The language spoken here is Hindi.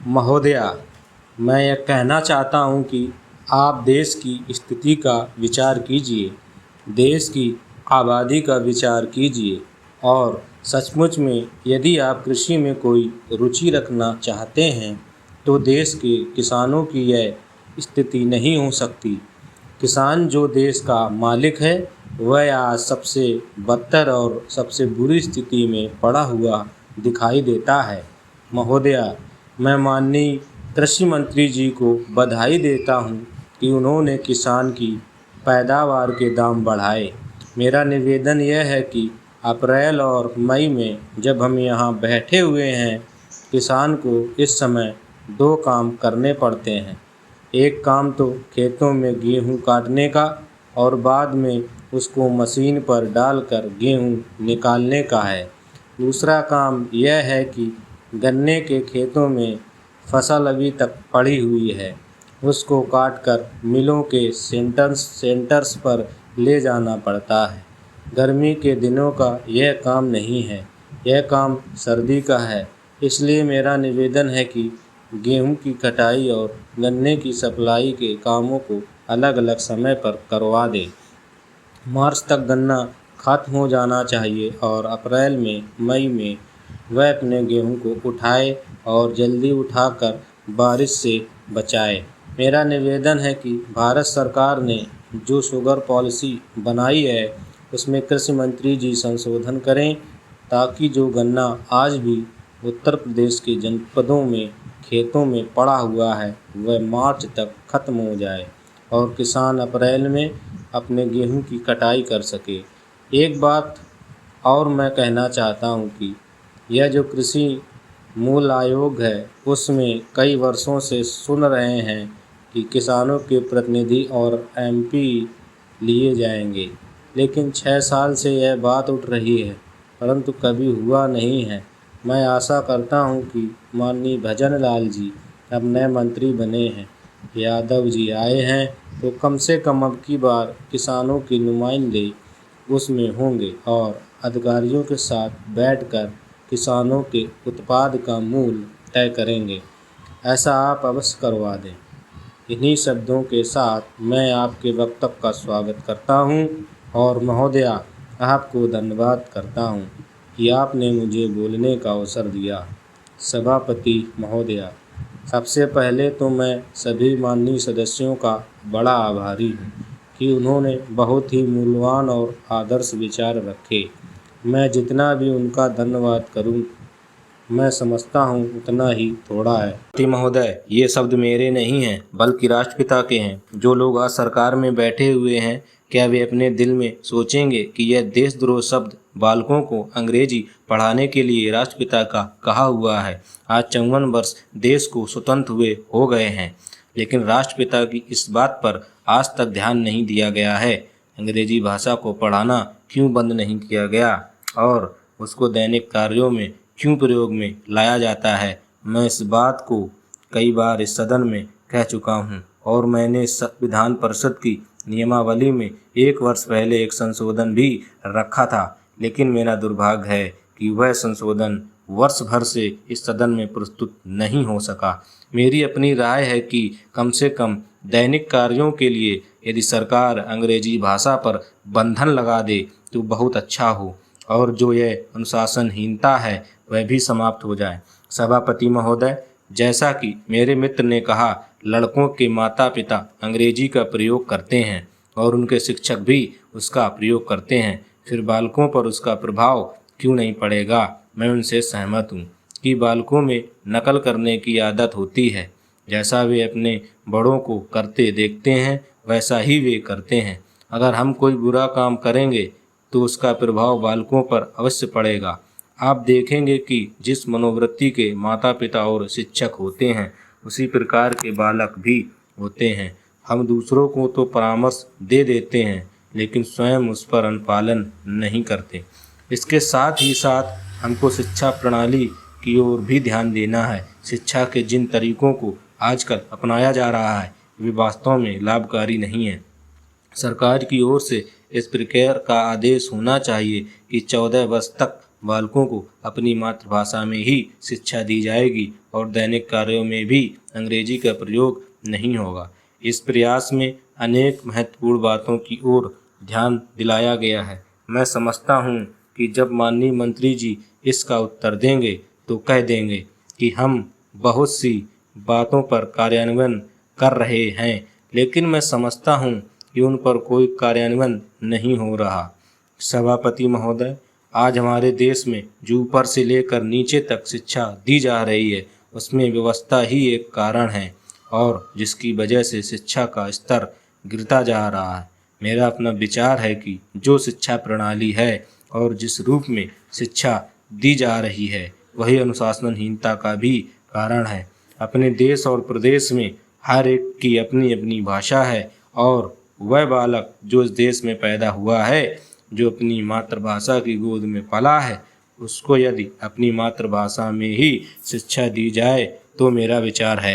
महोदया, मैं यह कहना चाहता हूँ कि आप देश की स्थिति का विचार कीजिए, देश की आबादी का विचार कीजिए और सचमुच में यदि आप कृषि में कोई रुचि रखना चाहते हैं तो देश के किसानों की यह स्थिति नहीं हो सकती। किसान जो देश का मालिक है वह आज सबसे बदतर और सबसे बुरी स्थिति में पड़ा हुआ दिखाई देता है। महोदया, मैं माननीय कृषि मंत्री जी को बधाई देता हूँ कि उन्होंने किसान की पैदावार के दाम बढ़ाए। मेरा निवेदन यह है कि अप्रैल और मई में जब हम यहाँ बैठे हुए हैं, किसान को इस समय दो काम करने पड़ते हैं। एक काम तो खेतों में गेहूँ काटने का और बाद में उसको मशीन पर डालकर गेहूँ निकालने का है। दूसरा काम यह है कि गन्ने के खेतों में फसल अभी तक पड़ी हुई है, उसको काटकर मिलों के सेंटर्स पर ले जाना पड़ता है। गर्मी के दिनों का यह काम नहीं है, यह काम सर्दी का है। इसलिए मेरा निवेदन है कि गेहूं की कटाई और गन्ने की सप्लाई के कामों को अलग अलग समय पर करवा दें। मार्च तक गन्ना खत्म हो जाना चाहिए और अप्रैल में मई में वह अपने गेहूं को उठाए और जल्दी उठाकर बारिश से बचाए। मेरा निवेदन है कि भारत सरकार ने जो शुगर पॉलिसी बनाई है उसमें कृषि मंत्री जी संशोधन करें ताकि जो गन्ना आज भी उत्तर प्रदेश के जनपदों में खेतों में पड़ा हुआ है वह मार्च तक ख़त्म हो जाए और किसान अप्रैल में अपने गेहूं की कटाई कर सके। एक बात और मैं कहना चाहता हूं कि यह जो कृषि मूल आयोग है उसमें कई वर्षों से सुन रहे हैं कि किसानों के प्रतिनिधि और एमपी लिए जाएंगे, लेकिन 6 साल से यह बात उठ रही है परंतु कभी हुआ नहीं है। मैं आशा करता हूं कि माननीय भजन लाल जी अब नए मंत्री बने हैं, यादव जी आए हैं तो कम से कम अब की बार किसानों के नुमाइंदे उसमें होंगे और अधिकारियों के साथ बैठकर किसानों के उत्पाद का मूल्य तय करेंगे। ऐसा आप अवश्य करवा दें। इन्हीं शब्दों के साथ मैं आपके वक्तव्य का स्वागत करता हूं और महोदया आपको धन्यवाद करता हूं कि आपने मुझे बोलने का अवसर दिया। सभापति महोदया, सबसे पहले तो मैं सभी माननीय सदस्यों का बड़ा आभारी हूं कि उन्होंने बहुत ही मूल्यवान और आदर्श विचार रखे। मैं जितना भी उनका धन्यवाद करूं मैं समझता हूं उतना ही थोड़ा है। महोदय, ये शब्द मेरे नहीं हैं बल्कि राष्ट्रपिता के हैं। जो लोग आज सरकार में बैठे हुए हैं, क्या वे अपने दिल में सोचेंगे कि यह देशद्रोह शब्द बालकों को अंग्रेजी पढ़ाने के लिए राष्ट्रपिता का कहा हुआ है? आज 54 वर्ष देश को स्वतंत्र हुए हो गए हैं, लेकिन राष्ट्रपिता की इस बात पर आज तक ध्यान नहीं दिया गया है। अंग्रेजी भाषा को पढ़ाना क्यों बंद नहीं किया गया और उसको दैनिक कार्यों में क्यों प्रयोग में लाया जाता है? मैं इस बात को कई बार इस सदन में कह चुका हूं और मैंने विधान परिषद की नियमावली में 1 वर्ष पहले एक संशोधन भी रखा था, लेकिन मेरा दुर्भाग्य है कि वह संशोधन वर्ष भर से इस सदन में प्रस्तुत नहीं हो सका। मेरी अपनी राय है कि कम से कम दैनिक कार्यों के लिए यदि सरकार अंग्रेजी भाषा पर बंधन लगा दे तो बहुत अच्छा हो और जो यह अनुशासनहीनता है वह भी समाप्त हो जाए। सभापति महोदय, जैसा कि मेरे मित्र ने कहा, लड़कों के माता पिता अंग्रेजी का प्रयोग करते हैं और उनके शिक्षक भी उसका प्रयोग करते हैं, फिर बालकों पर उसका प्रभाव क्यों नहीं पड़ेगा? मैं उनसे सहमत हूँ कि बालकों में नकल करने की आदत होती है। जैसा वे अपने बड़ों को करते देखते हैं वैसा ही वे करते हैं। अगर हम कोई बुरा काम करेंगे तो उसका प्रभाव बालकों पर अवश्य पड़ेगा। आप देखेंगे कि जिस मनोवृत्ति के माता पिता और शिक्षक होते हैं उसी प्रकार के बालक भी होते हैं। हम दूसरों को तो परामर्श दे देते हैं लेकिन स्वयं उस पर अनुपालन नहीं करते। इसके साथ ही साथ हमको शिक्षा प्रणाली की ओर भी ध्यान देना है। शिक्षा के जिन तरीकों को आजकल अपनाया जा रहा है वे वास्तव में लाभकारी नहीं है। सरकार की ओर से इस प्रकार का आदेश होना चाहिए कि 14 वर्ष तक बालकों को अपनी मातृभाषा में ही शिक्षा दी जाएगी और दैनिक कार्यों में भी अंग्रेजी का प्रयोग नहीं होगा। इस प्रयास में अनेक महत्वपूर्ण बातों की ओर ध्यान दिलाया गया है। मैं समझता हूँ कि जब माननीय मंत्री जी इसका उत्तर देंगे तो कह देंगे कि हम बहुत सी बातों पर कार्यान्वयन कर रहे हैं, लेकिन मैं समझता हूँ कि उन पर कोई कार्यान्वयन नहीं हो रहा। सभापति महोदय, आज हमारे देश में जो ऊपर से लेकर नीचे तक शिक्षा दी जा रही है उसमें व्यवस्था ही एक कारण है और जिसकी वजह से शिक्षा का स्तर गिरता जा रहा है। मेरा अपना विचार है कि जो शिक्षा प्रणाली है और जिस रूप में शिक्षा दी जा रही है वही अनुशासनहीनता का भी कारण है। अपने देश और प्रदेश में हर एक की अपनी अपनी भाषा है और वह बालक जो इस देश में पैदा हुआ है, जो अपनी मातृभाषा की गोद में पला है, उसको यदि अपनी मातृभाषा में ही शिक्षा दी जाए तो मेरा विचार है